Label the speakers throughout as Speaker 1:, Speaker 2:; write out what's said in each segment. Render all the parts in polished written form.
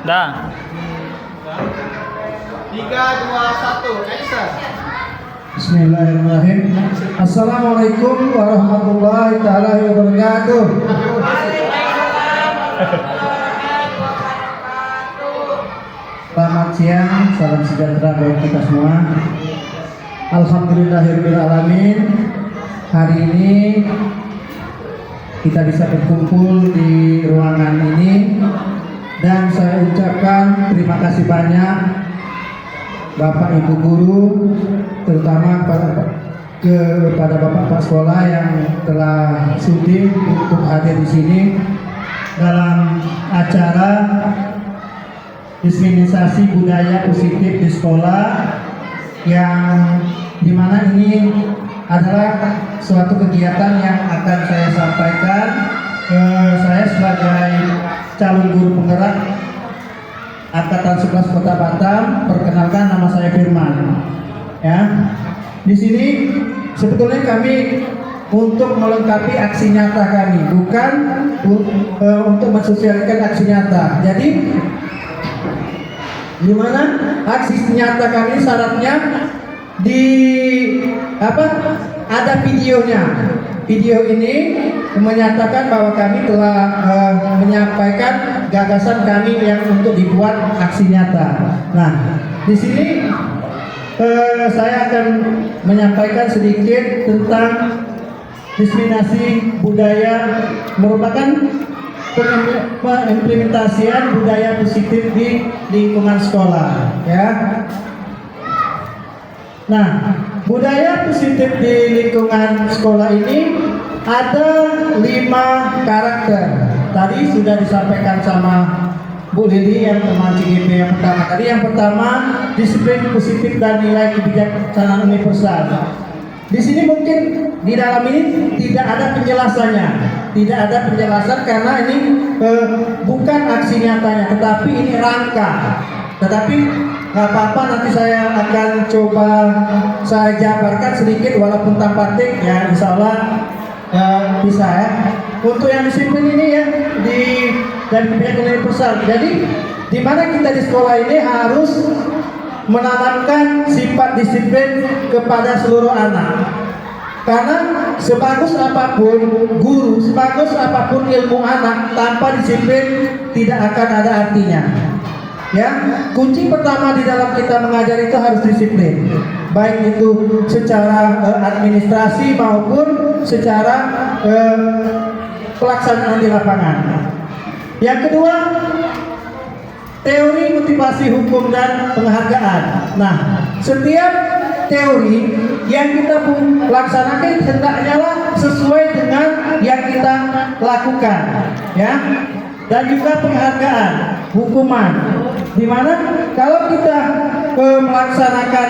Speaker 1: Dah.
Speaker 2: 3, 2, 1, Kaisa.
Speaker 3: Bismillahirrahmanirrahim. Assalamualaikum warahmatullahi taala wabarakatuh. Selamat siang, salam sejahtera buat kita semua. Alhamdulillahirabbil alamin. Hari ini kita bisa berkumpul di ruangan ini dan saya ucapkan terima kasih banyak Bapak Ibu guru, terutama kepada Bapak sekolah yang telah sudi untuk hadir di sini dalam acara diseminasi budaya positif di sekolah, yang dimana ini adalah suatu kegiatan yang akan saya sampaikan. Saya sebagai calon guru penggerak Angkatan 11 Kota Batam, perkenalkan nama saya Firman. Ya, di sini sebetulnya kami untuk melengkapi aksi nyata kami, bukan untuk mensosialisasikan aksi nyata. Jadi, di mana aksi nyata kami syaratnya ada videonya. Video ini menyatakan bahwa kami telah menyampaikan gagasan kami yang untuk dibuat aksi nyata. Nah, di sini saya akan menyampaikan sedikit tentang diseminasi budaya, merupakan pengimplementasian budaya positif di lingkungan sekolah. Ya. Nah, budaya positif di lingkungan sekolah ini ada 5 karakter. Tadi sudah disampaikan sama Bu Lili yang teman CGP yang pertama. Tadi yang pertama, disiplin positif dan nilai kebijaksanaan universal. Di sini mungkin di dalam ini tidak ada penjelasannya, tidak ada penjelasan karena ini bukan aksi nyatanya, tetapi ini rangka. Tetapi nggak apa-apa, nanti saya akan coba saya jabarkan sedikit walaupun tanpa tik, ya insya Allah bisa ya. Untuk yang disiplin ini ya dari pihak universal. Jadi di mana kita di sekolah ini harus menanamkan sifat disiplin kepada seluruh anak. Karena sebagus apapun guru, sebagus apapun ilmu anak, tanpa disiplin tidak akan ada artinya. Ya, kunci pertama di dalam kita mengajar itu harus disiplin, baik itu secara administrasi maupun secara pelaksanaan di lapangan. Yang kedua, teori motivasi hukum dan penghargaan. Nah, setiap teori yang kita laksanakan hendaknya sesuai dengan yang kita lakukan, ya. Dan juga penghargaan, hukuman. Dimana kalau kita melaksanakan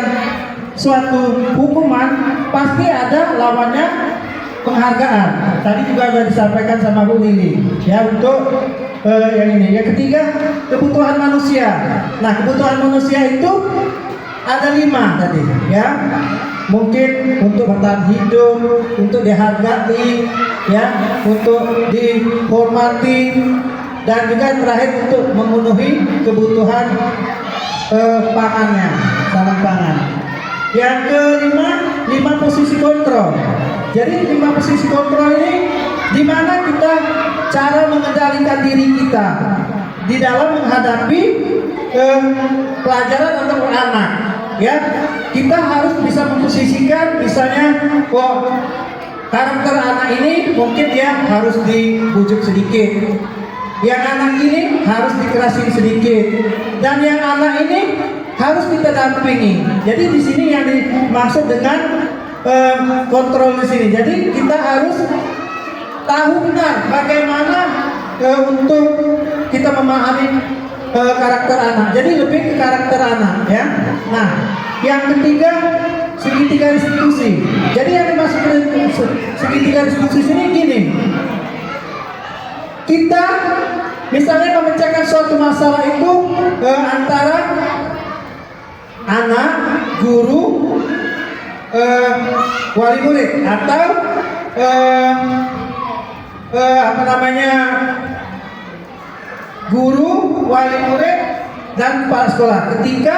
Speaker 3: suatu hukuman, pasti ada lawannya penghargaan. Tadi juga sudah disampaikan sama Bu Lili, ya, untuk yang ini. Yang ketiga, kebutuhan manusia. Nah, kebutuhan manusia itu ada 5 tadi, ya. Mungkin untuk bertahan hidup, untuk dihargai, ya, untuk dihormati, dan juga yang terakhir untuk memenuhi kebutuhan pangannya, sandang pangan. Yang kelima, 5 posisi kontrol. Jadi 5 posisi kontrol ini di mana kita cara mengendalikan diri kita di dalam menghadapi pelajaran atau anak. Ya, kita harus bisa memposisikan, misalnya, karakter anak ini mungkin dia harus dibujuk sedikit. Yang anak ini harus dikerasin sedikit, dan yang anak ini harus kita dampingi. Jadi di sini yang dimaksud dengan kontrol di sini. Jadi kita harus tahu benar bagaimana untuk kita memahami karakter anak. Jadi lebih ke karakter anak, ya. Nah, yang ketiga, segitiga diskusi. Jadi yang dimaksud segitiga diskusi ini gini. Kita misalnya memecahkan suatu masalah itu antara anak, guru, wali murid, atau guru, wali murid dan kepala sekolah. Ketika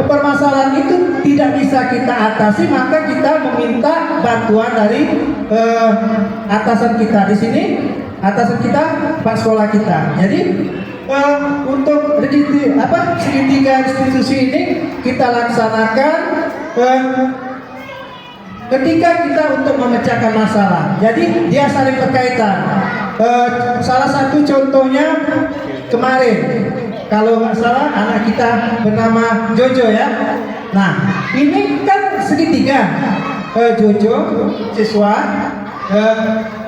Speaker 3: permasalahan itu tidak bisa kita atasi, maka kita meminta bantuan dari atasan kita. Di sini atasan kita Pak sekolah kita. Jadi untuk segitiga institusi ini kita laksanakan ketika kita untuk memecahkan masalah. Jadi dia saling berkaitan. Salah satu contohnya kemarin, kalau nggak salah anak kita bernama Jojo ya. Nah ini kan segitiga, Jojo siswa,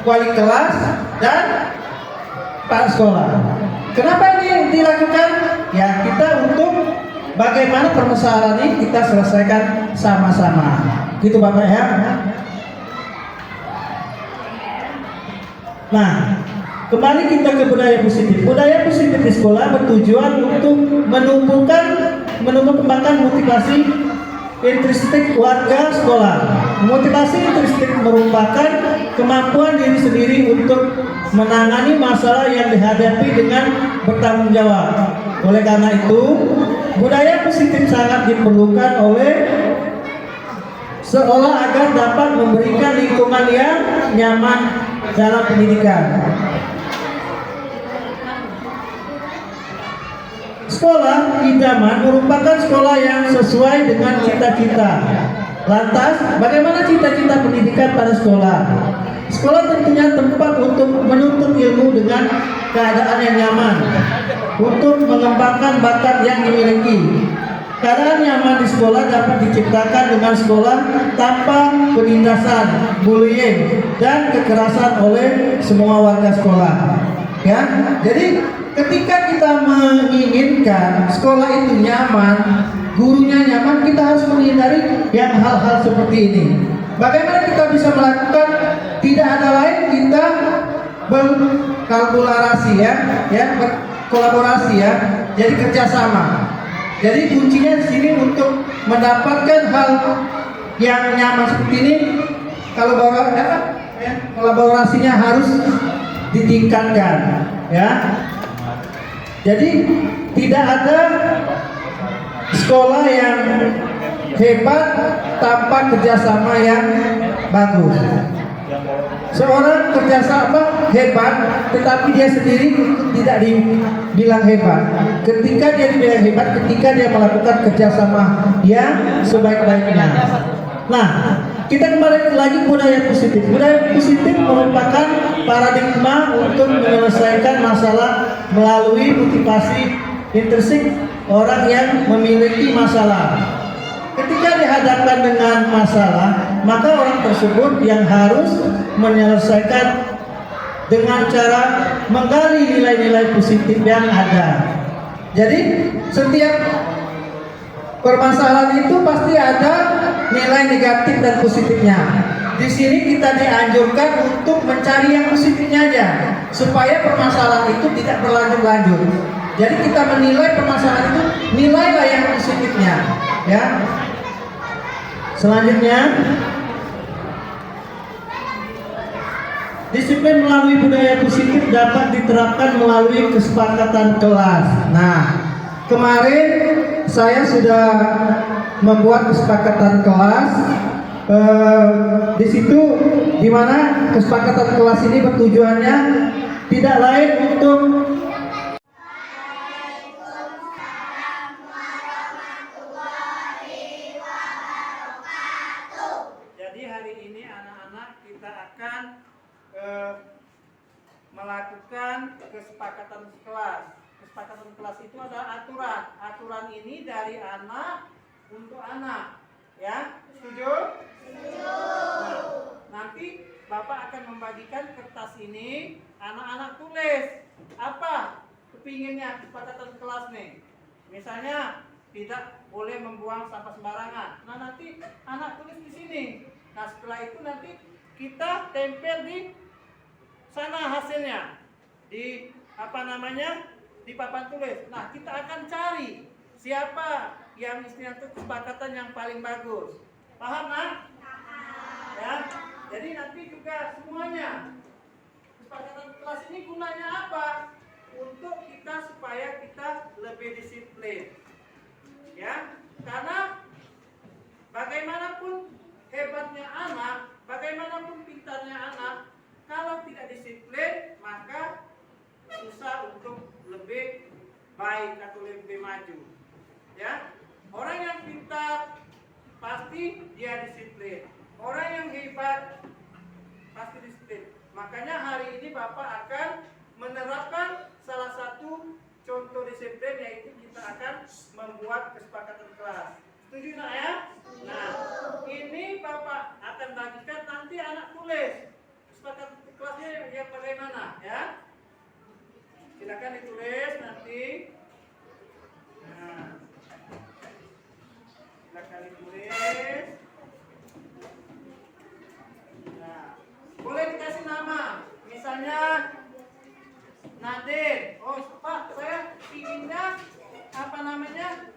Speaker 3: wali kelas dan Pak sekolah. Kenapa ini dilakukan? Ya kita untuk bagaimana permasalahan ini kita selesaikan sama-sama. Gitu Bapak ya. Nah, kembali kita ke budaya positif. Budaya positif di sekolah bertujuan untuk menumbuhkan motivasi intrinsik warga sekolah. Motivasi intrinsik merupakan kemampuan diri sendiri untuk menangani masalah yang dihadapi dengan bertanggung jawab. Oleh karena itu, budaya positif sangat diperlukan oleh sekolah agar dapat memberikan lingkungan yang nyaman dalam pendidikan. Sekolah idaman merupakan sekolah yang sesuai dengan cita-cita. Lantas, bagaimana cita-cita pendidikan pada sekolah? Sekolah tentunya tempat untuk menuntut ilmu dengan keadaan yang nyaman, untuk mengembangkan bakat yang dimiliki. Keadaan nyaman di sekolah dapat diciptakan dengan sekolah tanpa penindasan, bullying, dan kekerasan oleh semua warga sekolah. Ya, jadi ketika kita menginginkan sekolah itu nyaman, gurunya nyaman, kita harus menghindari yang hal-hal seperti ini. Bagaimana kita bisa melakukan? Tidak ada lain, kita berkolaborasi berkolaborasi ya. Jadi kerjasama. Jadi kuncinya di sini untuk mendapatkan hal yang nyaman seperti ini, kolaborasinya harus ditingkatkan, ya. Jadi tidak ada sekolah yang hebat tanpa kerjasama yang bagus. Seorang kerjasama hebat, tetapi dia sendiri tidak dibilang hebat. Ketika dia dibilang hebat, ketika dia melakukan kerjasama yang sebaik-baiknya. Nah, kita kembali lagi budaya positif. Budaya positif merupakan paradigma untuk menyelesaikan masalah melalui motivasi intrinsik orang yang memiliki masalah. Ketika dihadapkan dengan masalah, maka orang tersebut yang harus menyelesaikan dengan cara menggali nilai-nilai positif yang ada. Jadi setiap permasalahan itu pasti ada nilai negatif dan positifnya. Di sini kita dianjurkan untuk mencari yang positifnya aja, supaya permasalahan itu tidak berlanjut-lanjut. Jadi kita menilai permasalahan itu, nilailah yang positifnya, ya. Selanjutnya, disiplin melalui budaya positif dapat diterapkan melalui kesepakatan kelas. Nah, kemarin saya sudah membuat kesepakatan kelas. Di situ, di mana kesepakatan kelas ini bertujuannya tidak lain untuk melakukan kesepakatan kelas. Kesepakatan kelas itu adalah aturan. Aturan ini dari anak untuk anak. Ya, setuju? Setuju. Nah, nanti Bapak akan membagikan kertas ini, anak-anak tulis apa kepinginnya kesepakatan kelas nih. Misalnya tidak boleh membuang sampah sembarangan. Nah, nanti anak tulis di sini. Nah, setelah itu nanti kita tempel di sana hasilnya di di papan tulis. Nah, kita akan cari siapa yang istilahnya itu kesepakatan yang paling bagus. Paham, Nak? Ya. Jadi nanti juga semuanya kesepakatan kelas ini gunanya apa? untuk kita supaya kita lebih disiplin. Ya, karena bagaimanapun hebatnya anak, bagaimanapun pintarnya anak, kalau tidak disiplin maka susah untuk lebih baik atau lebih maju. Ya, orang yang pintar pasti dia disiplin. Orang yang hebat pasti disiplin. Makanya hari ini Bapak akan menerapkan salah satu contoh disiplin, yaitu kita akan membuat kesepakatan kelas. Setuju nak ya? Nah, ini Bapak akan bagikan, nanti anak tulis kesepakatan kelasnya yang bagaimana ya. Silakan ditulis nanti. Nah, silakan ditulis. Nah, boleh dikasih nama, misalnya Nadir. Oh Pak, saya inginnya apa namanya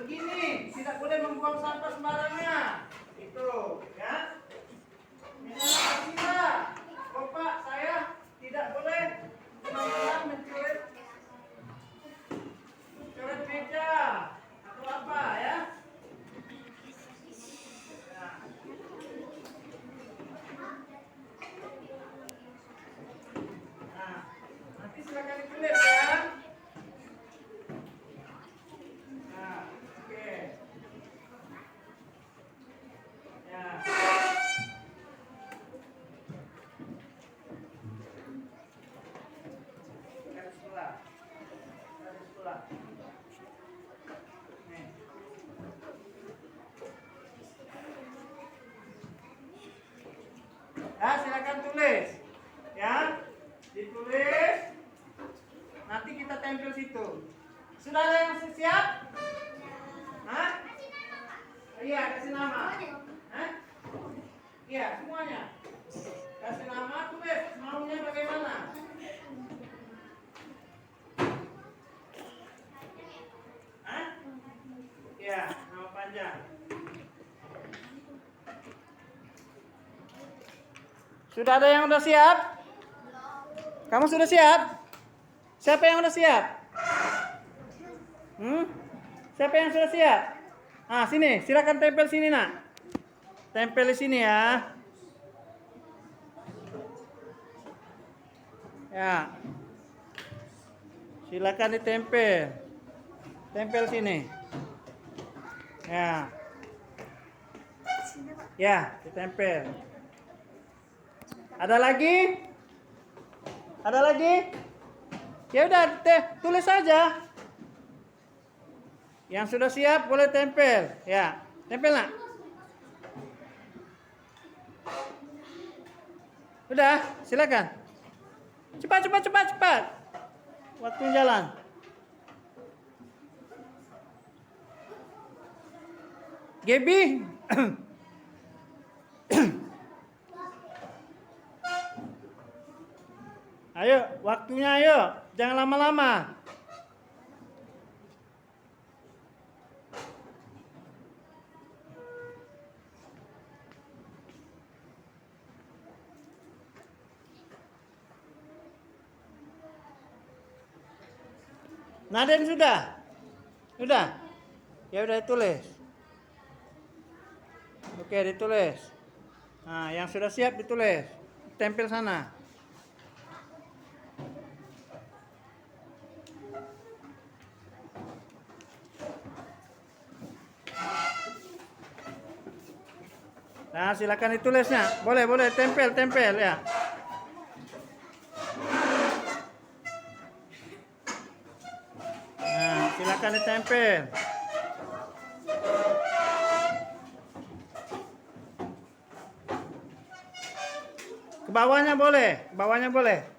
Speaker 3: begini, tidak boleh membuang sampah sembarangan. Itu ya. Misalnya Asila, oh Pak, saya tidak boleh sembarangan mencoret meja atau apa ya. Nah, nanti silakan ditulis ya. Nah, oke. Ya. Garis sebelah. Garis sebelah. Nih. Nah, silakan tulis. Ya. Ditulis. Nanti kita tempel situ. Sudah ada yang siap? Hah? Iya, kasih nama. Hah? Iya, semuanya. Kasih nama, tulis maunya bagaimana. Hah? Iya, nama panjang. Sudah ada yang sudah siap? Kamu sudah siap? Siapa yang sudah siap? Siapa yang sudah siap? Ah, sini, silakan tempel sini, Nak. Tempel di sini ya. Ya. Silakan ditempel. Tempel sini. Ya. Ya, ditempel. Ada lagi? Ada lagi? Ya udah, tulis saja. Yang sudah siap boleh tempel. Ya, tempel nak. Udah, silakan. Cepat. Waktu jalan. Gebi. Ayo, waktunya ayo. Jangan lama-lama. Naden sudah? Sudah? Ya udah ditulis. Oke, ditulis. Nah, yang sudah siap ditulis. Tempel sana. Nah, silakan ditulisnya. Boleh tempel ya. Nah, silakan ditempel. Ke bawahnya boleh.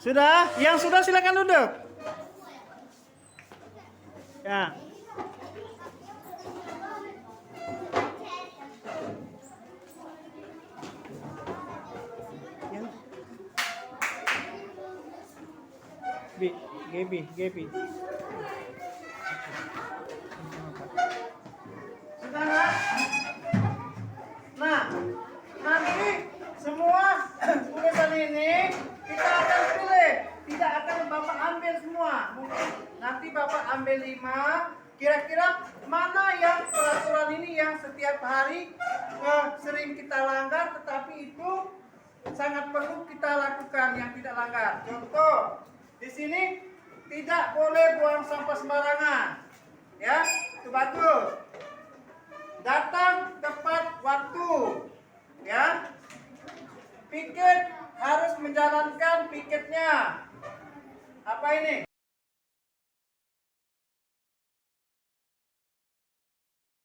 Speaker 3: Sudah? Yang sudah silakan duduk. Ya.
Speaker 1: Gaby.
Speaker 3: Sudah nggak? Nah, nanti semua tulisan ini kita akan pilih. Tidak akan Bapak ambil semua. Mungkin nanti Bapak ambil 5. Kira-kira mana yang peraturan ini yang setiap hari sering kita langgar, tetapi itu sangat perlu kita lakukan yang tidak langgar. Contoh, di sini tidak boleh buang sampah sembarangan. Ya, itu bagus. Datang tepat waktu. Ya. Piket harus menjalankan piketnya. Apa ini?